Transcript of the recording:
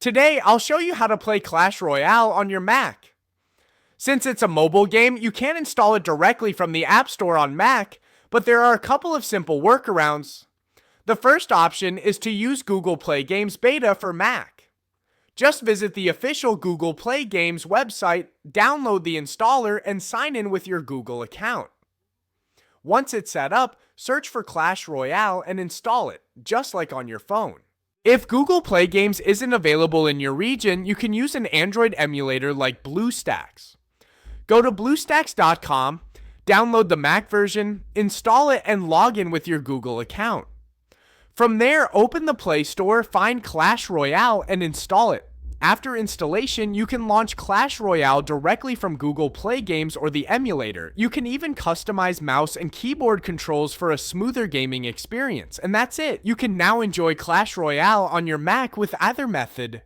Today, I'll show you how to play Clash Royale on your Mac. Since it's a mobile game, you can install it directly from the App Store on Mac, but there are a couple of simple workarounds. The first option is to use Google Play Games Beta for Mac. Just visit the official Google Play Games website, download the installer, and sign in with your Google account. Once it's set up, search for Clash Royale and install it, just like on your phone. If Google Play Games isn't available in your region, you can use an Android emulator like BlueStacks. Go to BlueStacks.com, download the Mac version, install it, and log in with your Google account. From there, open the Play Store, find Clash Royale, and install it. After installation, you can launch Clash Royale directly from Google Play Games or the emulator. You can even customize mouse and keyboard controls for a smoother gaming experience. And that's it. You can now enjoy Clash Royale on your Mac with either method.